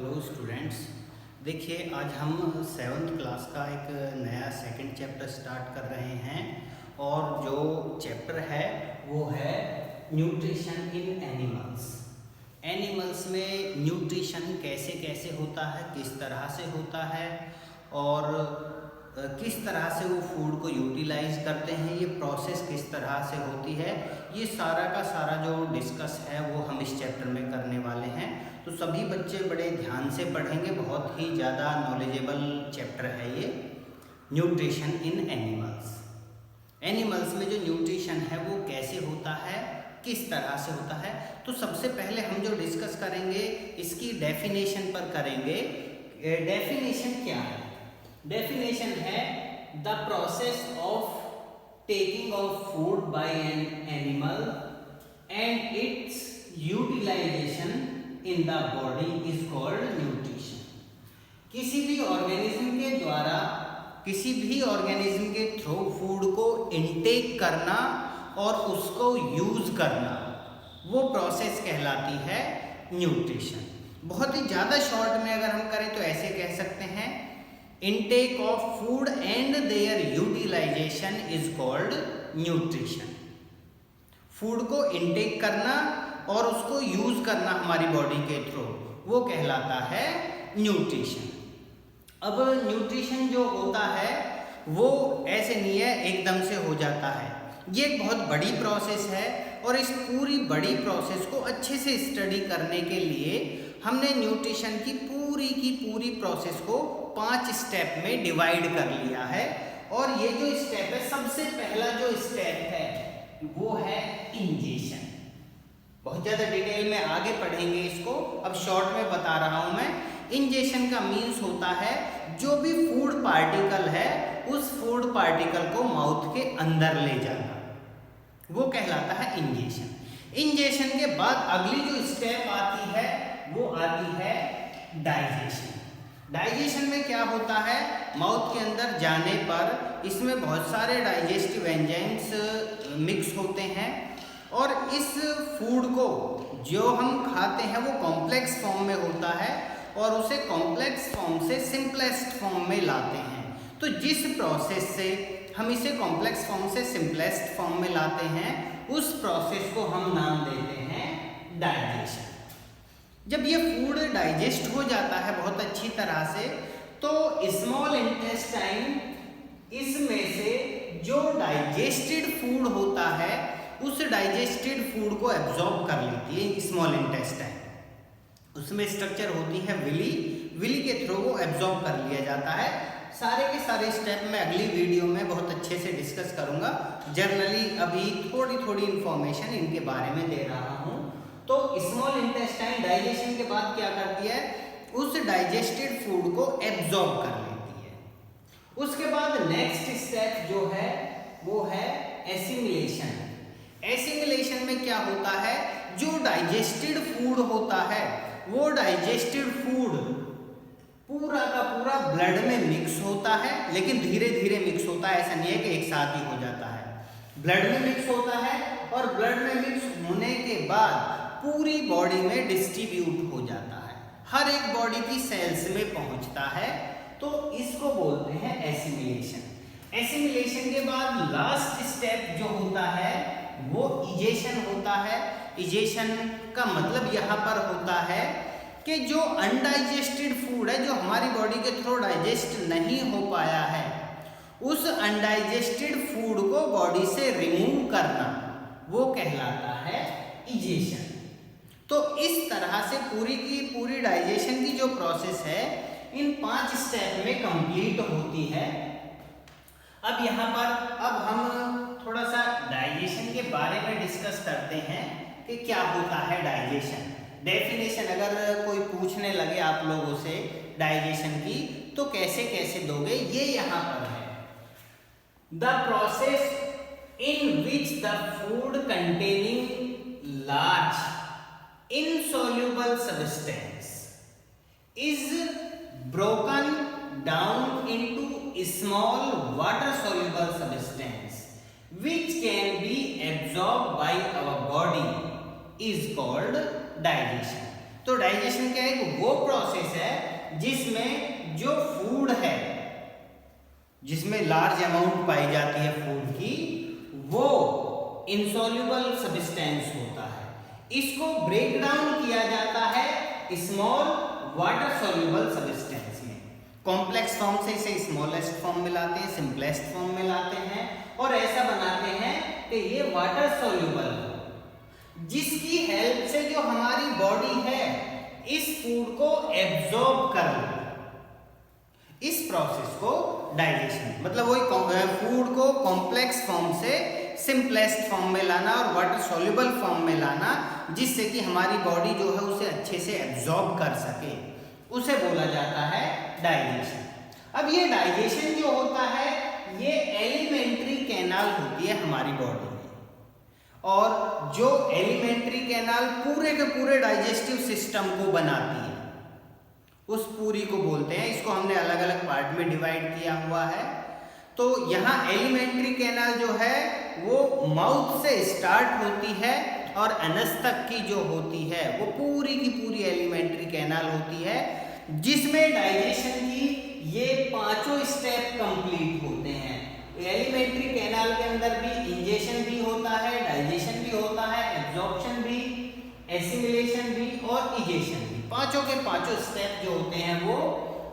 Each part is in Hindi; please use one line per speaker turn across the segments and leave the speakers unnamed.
Hello students. देखिए, आज हम सेवन्थ क्लास का एक नया सेकंड चैप्टर स्टार्ट कर रहे हैं और जो चैप्टर है वो है न्यूट्रिशन इन एनिमल्स। एनिमल्स में न्यूट्रिशन कैसे कैसे होता है, किस तरह से होता है और किस तरह से वो फूड को यूटिलाइज करते हैं, ये प्रोसेस किस तरह से होती है, ये सारा का सारा जो डिस्कस है वो हम इस चैप्टर में करने वाले हैं। तो सभी बच्चे बड़े ध्यान से पढ़ेंगे, बहुत ही ज़्यादा नॉलेजेबल चैप्टर है ये, न्यूट्रिशन इन एनिमल्स। एनिमल्स में जो न्यूट्रिशन है वो कैसे होता है, किस तरह से होता है। तो सबसे पहले हम जो डिस्कस करेंगे इसकी डेफिनेशन पर करेंगे। डेफिनेशन क्या है? डेफिनेशन है the process of taking of food by an animal and its utilization in the body is called nutrition. किसी भी ऑर्गेनिज्म के द्वारा, किसी भी ऑर्गेनिज्म के थ्रू फूड को इनटेक करना और उसको यूज करना, वो प्रोसेस कहलाती है न्यूट्रिशन। बहुत ही ज़्यादा शॉर्ट में अगर हम करें तो ऐसे कह सकते हैं, intake of food and their utilization is called nutrition। Food को इनटेक करना और उसको यूज करना हमारी बॉडी के थ्रू, वो कहलाता है न्यूट्रिशन। अब न्यूट्रिशन जो होता है वो ऐसे नहीं है एकदम से हो जाता है, ये एक बहुत बड़ी प्रोसेस है और इस पूरी बड़ी प्रोसेस को अच्छे से स्टडी करने के लिए हमने न्यूट्रिशन की पूरी प्रोसेस को 5 स्टेप में डिवाइड कर लिया है। और ये जो स्टेप है, सबसे पहला जो स्टेप है वो है इंजेशन। बहुत ज़्यादा डिटेल में आगे पढ़ेंगे इसको, अब शॉर्ट में बता रहा हूँ मैं। इंजेशन का मीन्स होता है जो भी फूड पार्टिकल है उस फूड पार्टिकल को माउथ के अंदर ले जाना, वो कहलाता है इंजेशन। इंजेशन के बाद अगली जो स्टेप आती है वो आती है डाइजेशन। डाइजेशन में क्या होता है, माउथ के अंदर जाने पर इसमें बहुत सारे डाइजेस्टिव एंजाइम्स मिक्स होते हैं और इस फूड को जो हम खाते हैं वो कॉम्प्लेक्स फॉर्म में होता है और उसे कॉम्प्लेक्स फॉर्म से सिंपलेस्ट फॉर्म में लाते हैं। तो जिस प्रोसेस से हम इसे कॉम्प्लेक्स फॉर्म से सिंपलेस्ट फॉर्म में लाते हैं उस प्रोसेस को हम नाम देते हैं डाइजेशन। जब ये फूड डाइजेस्ट हो जाता है बहुत अच्छी तरह से, तो स्मॉल इंटेस्टाइन इसमें से जो डाइजेस्टेड फूड होता है उस डाइजेस्टेड फूड को एब्जॉर्ब कर लेती है स्मॉल इंटेस्टाइन। उसमें स्ट्रक्चर होती है विली के थ्रू वो एब्जॉर्ब कर लिया जाता है। सारे के सारे स्टेप मैं अगली वीडियो में बहुत अच्छे से डिस्कस करूंगा। जर्नली अभी थोड़ी इंफॉर्मेशन इनके बारे में दे रहा हूँ। तो स्मॉल इंटेस्टाइन डाइजेशन के बाद क्या करती है, उस डाइजेस्टेड फूड को एब्जॉर्ब कर लेती है। उसके बाद नेक्स्ट स्टेप जो है वो है एसिमिलेशन। एसिमिलेशन में क्या होता है, जो डाइजेस्टेड फूड होता है वो डाइजेस्टेड फूड पूरा का पूरा ब्लड में मिक्स होता है, लेकिन धीरे धीरे मिक्स होता है, ऐसा नहीं है कि एक साथ ही हो जाता है। ब्लड में मिक्स होता है और ब्लड में मिक्स होने के बाद पूरी बॉडी में डिस्ट्रीब्यूट हो जाता है, हर एक बॉडी की सेल्स में पहुंचता है। तो इसको बोलते हैं एसिमिलेशन। एसिमिलेशन के बाद लास्ट स्टेप जो होता है वो इजेशन होता है। इजेशन का मतलब यहाँ पर होता है कि जो अनडाइजेस्टेड फूड है, जो हमारी बॉडी के थ्रू डाइजेस्ट नहीं हो पाया है, उस अनडाइजेस्टेड फूड को बॉडी से रिमूव करना, वो कहलाता है इजेशन। तो इस तरह से पूरी की पूरी डाइजेशन की जो प्रोसेस है इन 5 स्टेप में कंप्लीट होती है। अब यहाँ पर अब हम थोड़ा सा डाइजेशन के बारे में डिस्कस करते हैं कि क्या होता है डाइजेशन। डेफिनेशन अगर कोई पूछने लगे आप लोगों से डाइजेशन की तो कैसे कैसे दोगे, ये यहाँ पर है। The process in which the food containing large insoluble substance is broken down into small water soluble substance which can be absorbed by our body is called digestion। तो डाइजेशन क्या है? वो प्रोसेस है जिसमें जो फूड है, जिसमें लार्ज अमाउंट पाई जाती है फूड की, वो इनसॉल्युबल सब्सटेंस होता है। इसको ब्रेक डाउन किया जाता है स्मॉल वाटर सॉल्युबल सब्सटेंस में। कॉम्प्लेक्स फॉर्म से इसे स्मॉलेस्ट फॉर्म में लाते हैं, सिंपलेस्ट फॉर्म में लाते हैं और ऐसा बनाते हैं कि ये वाटर सॉल्युबल हो, जिसकी हेल्प से जो हमारी बॉडी है इस फूड को एब्जॉर्ब कर ले। इस प्रोसेस को डाइजेशन, मतलब वही फूड को कॉम्प्लेक्स फॉर्म से सिंपलेस्ट फॉर्म में लाना और वाटर सॉल्युबल फॉर्म में लाना, जिससे कि हमारी बॉडी जो है उसे अच्छे से एब्जॉर्ब कर सके, उसे बोला जाता है डाइजेशन। अब ये डाइजेशन जो होता है ये एलिमेंट्री कैनाल होती है हमारी बॉडी में, और जो एलिमेंट्री कैनाल पूरे के पूरे डाइजेस्टिव सिस्टम को बनाती है उस पूरी को बोलते हैं। इसको हमने अलग अलग पार्ट में डिवाइड किया हुआ है। तो यहाँ एलिमेंट्री कैनाल जो है वो माउथ से स्टार्ट होती है और अनस तक की जो होती है वो पूरी की पूरी एलिमेंट्री कैनाल होती है, जिसमें डाइजेशन की ये पांचों स्टेप कंप्लीट होते हैं। एलिमेंट्री कैनाल के अंदर भी इंजेशन भी होता है, डाइजेशन भी होता है, एब्जॉर्प्शन भी, एसिमिलेशन भी और इजेशन भी। पांचों के पांचों स्टेप जो होते हैं वो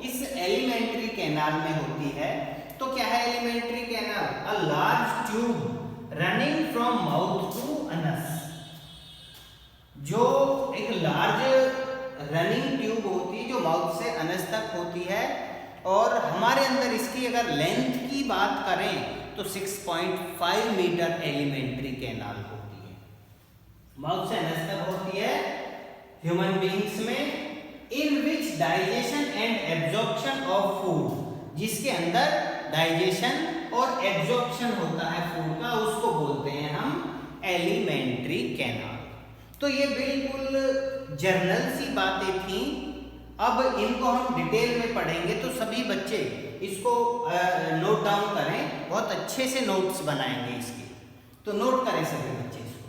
इस एलिमेंट्री कैनाल में होती है। तो क्या है alimentary canal? A large tube running from mouth to anus. जो एक लार्ज रनिंग ट्यूब होती है जो माउथ से अनस तक होती है, और हमारे अंदर इसकी अगर लेंथ की बात करें तो 6.5 मीटर एलिमेंट्री कैनाल होती है, माउथ से अनस तक होती है ह्यूमन बीइंग्स में। In which digestion and absorption of food, जिसके अंदर डाइजेशन और एब्जॉर्प्शन होता है फूड का, उसको बोलते हैं हम एलिमेंट्री कैनाल। तो ये बिल्कुल जर्नल सी बातें थी। अब इनको हम डिटेल में पढ़ेंगे तो सभी बच्चे इसको नोट डाउन करें, बहुत अच्छे से नोट्स बनाएंगे इसके। तो नोट करें सभी बच्चे इसको।